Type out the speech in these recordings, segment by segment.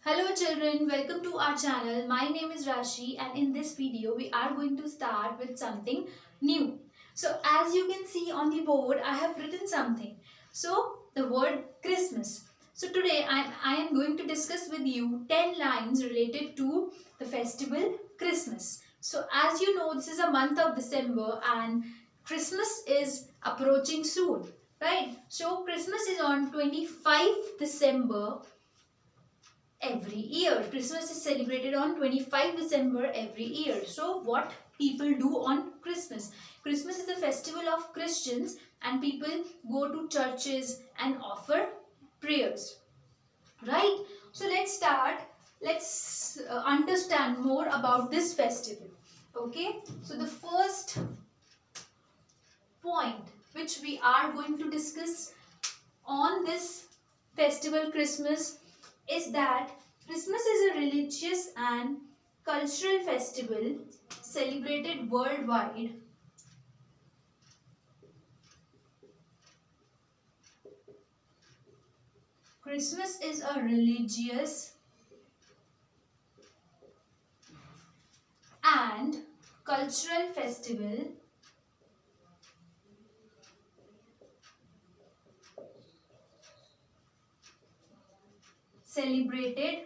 Hello children, welcome to our channel. My name is Rashi and in this video we are going to start with something new. So as you can see on the board, I have written something. So the word Christmas. So today I am going to discuss with you 10 lines related to the festival Christmas. So as you know, this is a month of December and Christmas is approaching soon, right? So Christmas is on 25th December every year. Christmas is celebrated on 25 December every year. So what people do on Christmas? Christmas is a festival of Christians and people go to churches and offer prayers. Right? So let's start. Let's understand more about this festival. Okay? So the first point which we are going to discuss on this festival Christmas is that Christmas is a religious and cultural festival celebrated worldwide. Christmas is a religious and cultural festival celebrated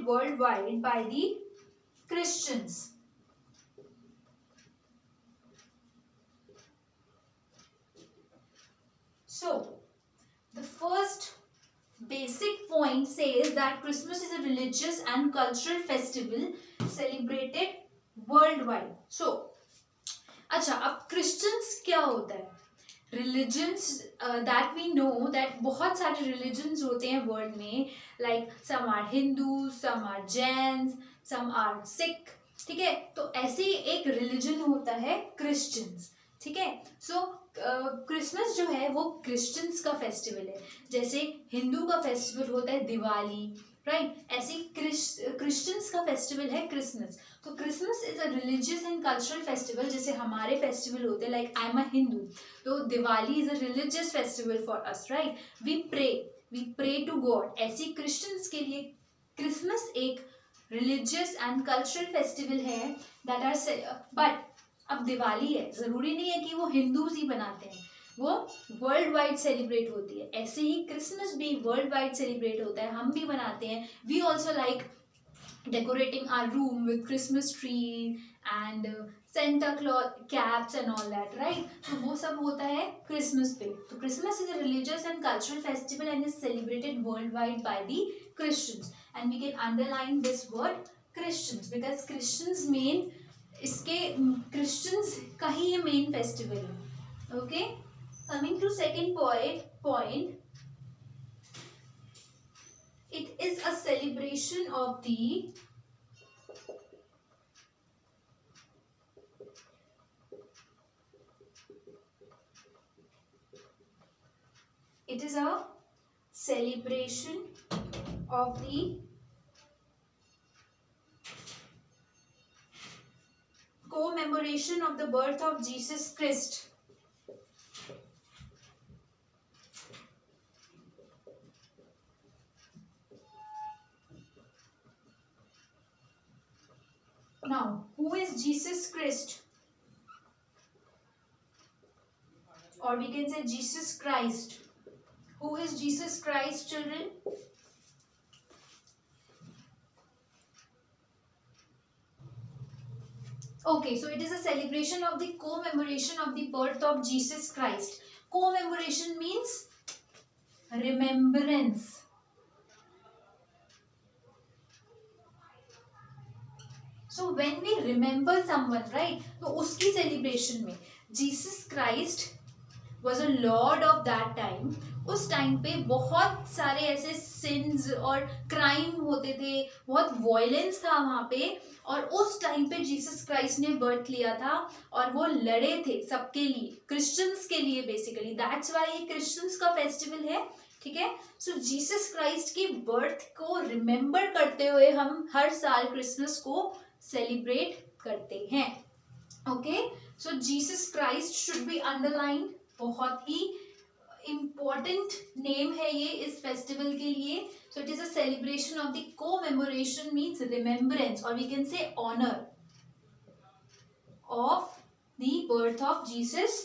worldwide by the Christians. So the first basic point says that Christmas is a religious and cultural festival celebrated worldwide. So अच्छा, अब Christians क्या होता है? Religions that we know that बहुत सारे religions होते हैं world में, like some are Hindus, some are Jains, some are Sikh. ठीक है, तो ऐसे ही एक religion होता है Christians. ठीक है, so क्रिसमस जो है वो क्रिश्चियंस का फेस्टिवल है. जैसे हिंदू का फेस्टिवल होता है दिवाली, राइट? ऐसे क्रिश्चियंस का फेस्टिवल है क्रिसमस. तो Christmas is a religious and cultural festival. जैसे हमारे फेस्टिवल होते हैं, like I am a Hindu, तो Diwali is a religious festival for us, right? We pray to God. ऐसे क्रिश्चियंस के लिए क्रिसमस एक रिलीजियस एंड कल्चरल फेस्टिवल है दैट आर. बट अब दिवाली है, जरूरी नहीं है कि वो हिंदूज ही बनाते हैं, वो वर्ल्ड वाइड सेलिब्रेट होती है. ऐसे ही क्रिसमस भी वर्ल्ड वाइड सेलिब्रेट होता है, हम भी बनाते हैं. We also like decorating our room with Christmas tree and Santa Claus caps and all that, right? तो वो सब होता है क्रिसमस पे. तो Christmas is a religious and cultural festival and is celebrated worldwide by the Christians. And we can underline this word Christians because Christians main इसके Christians का ही ये मेन फेस्टिवल है. Okay, coming to second point, it is a celebration of the commemoration of the birth of Jesus Christ. Now, who is Jesus Christ? Or we can say Jesus Christ. Who is Jesus Christ, children? Okay, so it is a celebration of the commemoration of the birth of Jesus Christ. Commemoration means remembrance. So when we remember someone, right? तो उसकी celebration में Jesus Christ was a lord of that time. उस time पे बहुत सारे ऐसे since और crime होते थे, बहुत वायलेंस था वहाँ पे, और उस टाइम पे जीसस क्राइस्ट ने बर्थ लिया था और वो लड़े थे सबके लिए, क्रिश्चियंस के लिए बेसिकली. दैट्स वाई ये क्रिश्चियंस का फेस्टिवल है ठीक है। सो जीसस क्राइस्ट की बर्थ को रिमेम्बर करते हुए हम हर साल क्रिसमस को सेलिब्रेट करते हैं। Okay, so Jesus Christ should be underline, बहुत ही इम्पॉर्टेंट नेम है ये इस फेस्टिवल के लिए। So it is a celebration of the commemoration means remembrance और we can say honour of the birth of Jesus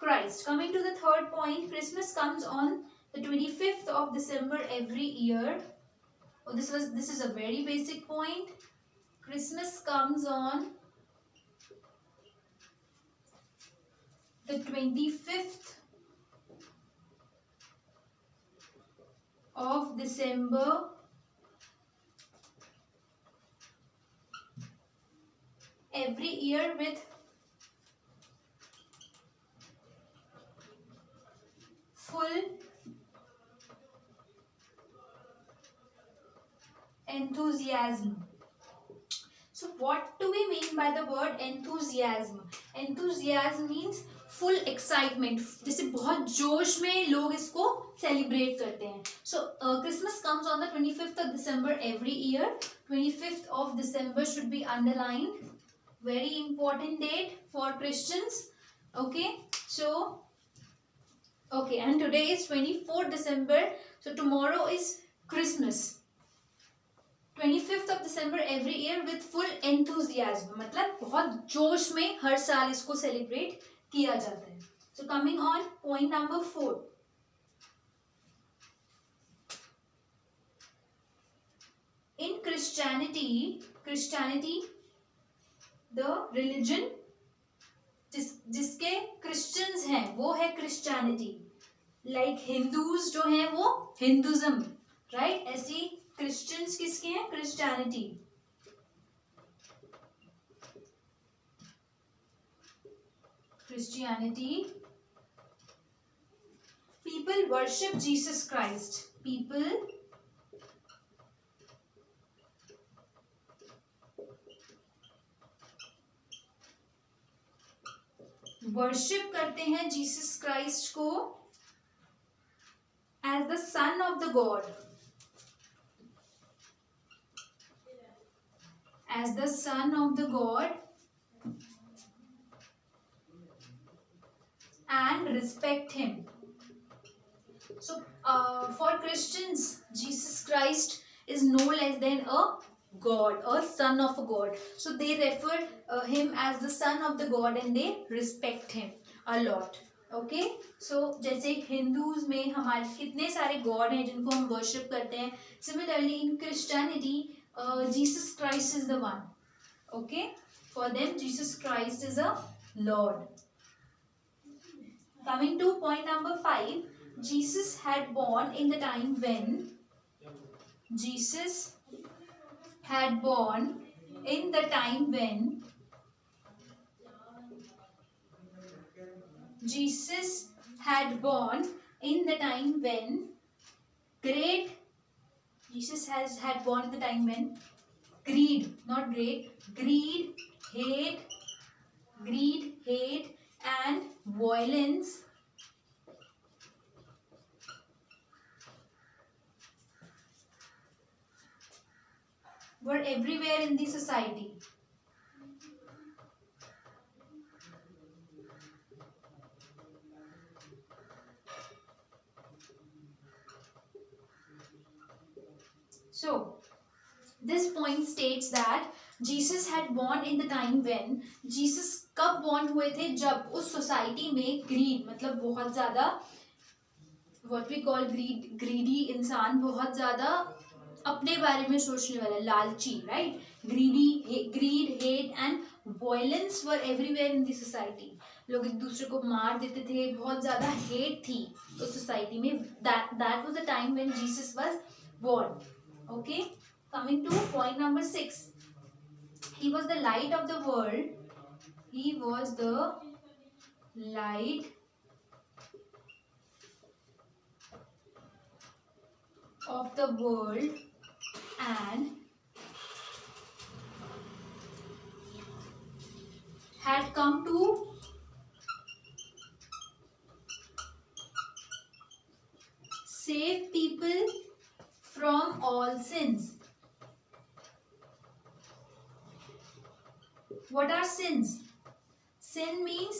Christ. Coming to the third point, Christmas comes on the 25th of December every year. Oh, this is a very basic point. Christmas comes on the 25th of December every year with full enthusiasm. So what do we mean by the word enthusiasm? Enthusiasm means full excitement, जैसे बहुत जोश में लोग इसको celebrate करते हैं. सो Christmas comes on the 25th of December every year. 25th of December should be underlined. Very important date for Christians. Okay, so okay, and today is 24th December. So tomorrow is Christmas. 25th of December every year with full enthusiasm. मतलब बहुत जोश में हर साल इसको celebrate किया जाता है. So coming on point number 4. In Christianity, the religion जिसके क्रिश्चियंस हैं वो है क्रिश्चियनिटी. लाइक हिंदूज जो हैं वो हिंदुज्म, राइट? ऐसी क्रिश्चियंस किसके हैं? Christianity. Christianity, people worship Jesus Christ. People worship करते हैं जीसस क्राइस्ट को as the son of the God. As the son of the God and respect him. So for Christians, Jesus Christ is no less than a God, a son of a God. So they refer him as the son of the God and they respect him a lot. Okay, so जैसे Hindus में हमारे कितने सारे God हैं जिनको हम worship करते हैं. Similarly in Christianity, Jesus Christ is the one. Okay, for them Jesus Christ is a Lord. Coming to point number 5, Jesus had born in the time when Jesus had born in the time when Jesus had born in the time when great Jesus had born in the time when greed, not great, greed, hate and violence were everywhere in the society. So this point states that Jesus had born in the time when Jesus कब born हुए थे? जब उस society में greed मतलब बहुत ज़्यादा what we call greedy इंसान, बहुत ज़्यादा अपने बारे में सोचने वाला, लालची, right? greed, hate and violence were everywhere in the society. लोग एक दूसरे को मार देते थे, बहुत ज़्यादा hate थी उस सोसाइटी में. that was the time when Jesus was born. Okay, coming to point number 6. He was the light of the world. He was the light of the world and had come to save What are sins? Sin means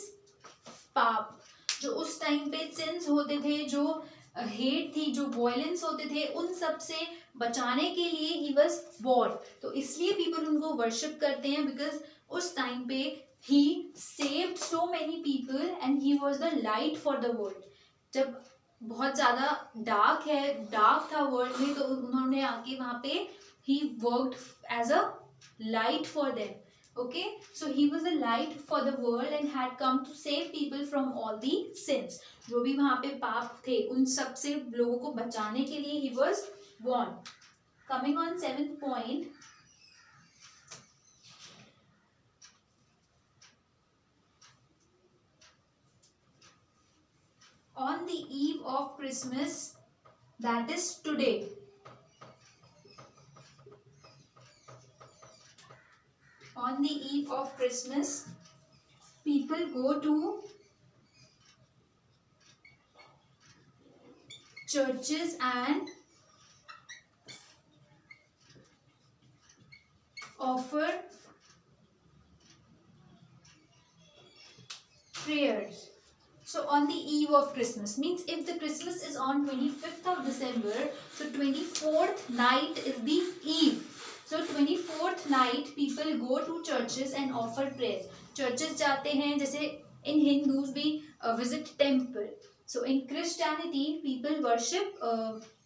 पाप. जो उस time पे since होते थे, जो hate थी, जो violence होते थे, उन सब से बचाने के लिए ही वॉज बॉर्न. तो इसलिए पीपल उनको वर्शिप करते हैं, बिकॉज उस टाइम पे he saved so many people and he was the light for the world. जब बहुत ज़्यादा डार्क था वर्ल्ड में, तो उन्होंने आके वहाँ पे ही worked as a light for them. Okay, so he was a light for the world and had come to save people from all the sins. जो भी वहाँ पे पाप थे, उन सब से लोगों को बचाने के लिए he was born. Coming on 7th point. On the eve of Christmas, that is today. On the eve of Christmas, people go to churches and offer prayers. So on the eve of Christmas means if the Christmas is on 25th of December, so 24th night is the eve. So 24th night people go to churches and offer prayers. Churches जाते हैं, जैसे in Hindus we visit temple. So in Christianity people worship,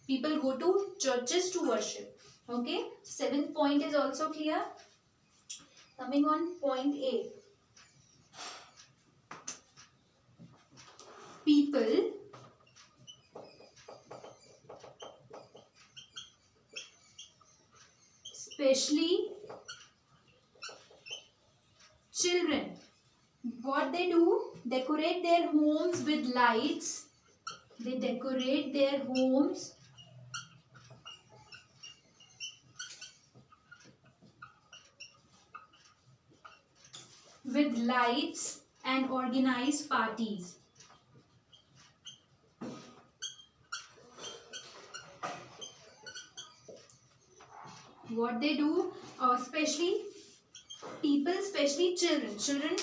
people go to churches to worship. Okay, 7th point is also clear. Coming on point 8. People especially children, what they do, decorate their homes with lights. They decorate their homes with lights and organize parties. What they do, especially people, especially children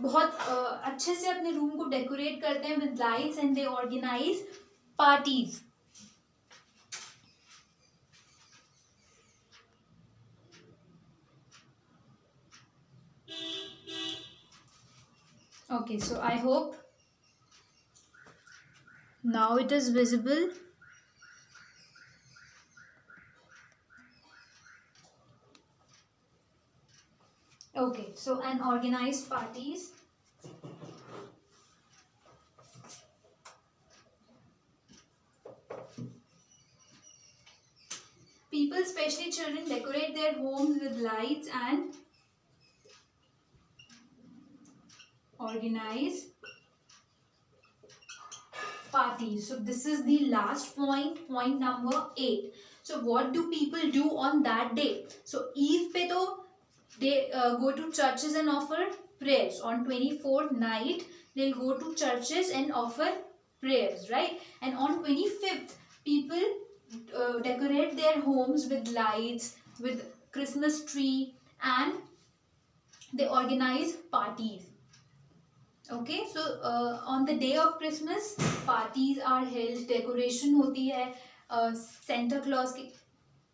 बहुत अच्छे से अपने room को decorate करते हैं with lights and they organize parties. Okay, so I hope now it is visible. Okay, so and organized parties. People, especially children, decorate their homes with lights and organize parties. So this is the last point, point number 8. So what do people do on that day? So eve पे तो they go to churches and offer prayers. On 24th night they'll go to churches and offer prayers, right? And on 25th people decorate their homes with lights, with Christmas tree, and they organize parties. Okay, so on the day of Christmas parties are held, decoration होती है, Santa Claus के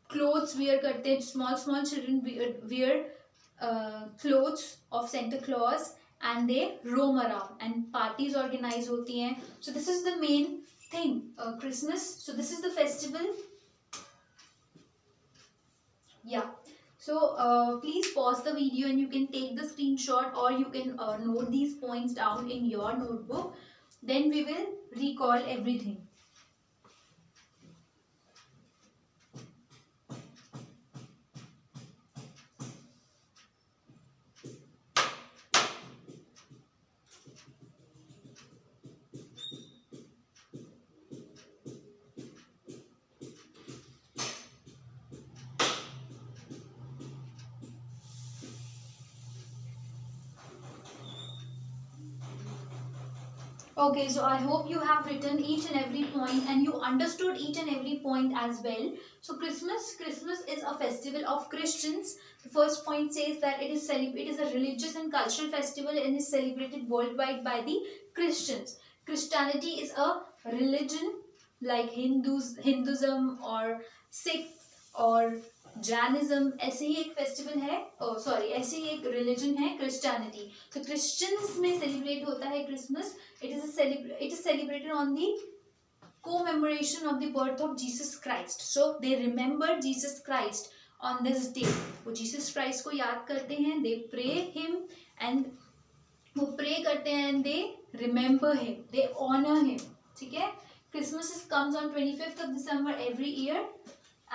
clothes wear करते हैं, small children wear clothes of Santa Claus and they roam around and parties organize होती हैं. So this is the main thing, Christmas. So this is the festival. Yeah. So please pause the video and you can take the screenshot or you can note these points down in your notebook. Then we will recall everything. Okay, so I hope you have written each and every point and you understood each and every point as well. So Christmas is a festival of Christians. The first point says that it is a religious and cultural festival and is celebrated worldwide by the Christians. Christianity is a religion like Hinduism or Sikh or Jainism ऐसे ही एक festival है, sorry ऐसे ही एक religion है Christianity. तो Christians में celebrate होता है Christmas. It is celebrated on the commemoration of the birth of Jesus Christ. So they remember Jesus Christ on this day. वो Jesus Christ को याद करते हैं, they pray him and वो pray करते हैं and they remember him, they honor him. ठीक है. Christmas comes on 25th of December every year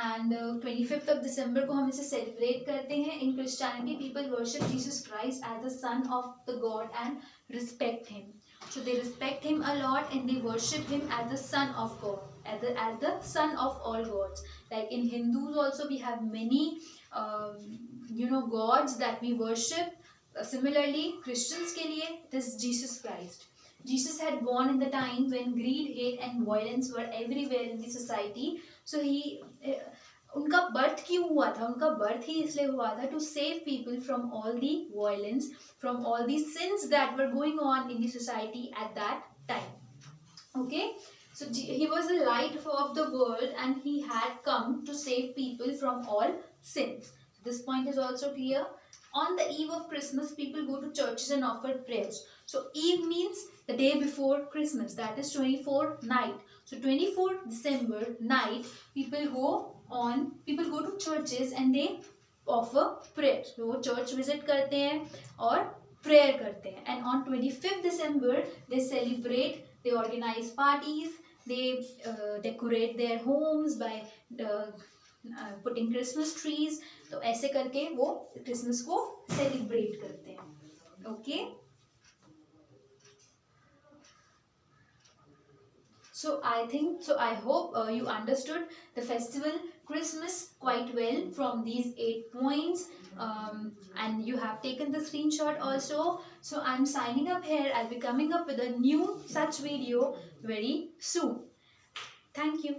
and 25th of December को हम इसे celebrate करते हैं. In Christianity people worship Jesus Christ as the son of the God and respect him. So they respect him a lot and they worship him as the son of God, as the son of all gods. Like in Hindus also we have many gods that we worship. Similarly Christians के लिए it is Jesus Christ. Jesus had born in the time when greed, hate and violence were everywhere in the society. So उनका birth क्यों हुआ था? उनका birth ही इसलिए हुआ था to save people from all the violence, from all the sins that were going on in the society at that time. Okay, so he was the light of the world and he had come to save people from all sins. This point is also clear. On the eve of Christmas people go to churches and offer prayers. So eve means the day before Christmas, that is 24 night. So 24 December night people go to churches and they offer prayer. So वो church visit करते हैं और prayer करते हैं. And on 25th December they celebrate, they organize parties, they decorate their homes by putting Christmas trees. तो ऐसे करके वो Christmas को celebrate करते हैं. Okay. So I hope you understood the festival Christmas quite well from these 8 points, and you have taken the screenshot also. So I'm signing up here. I'll be coming up with a new such video very soon. Thank you.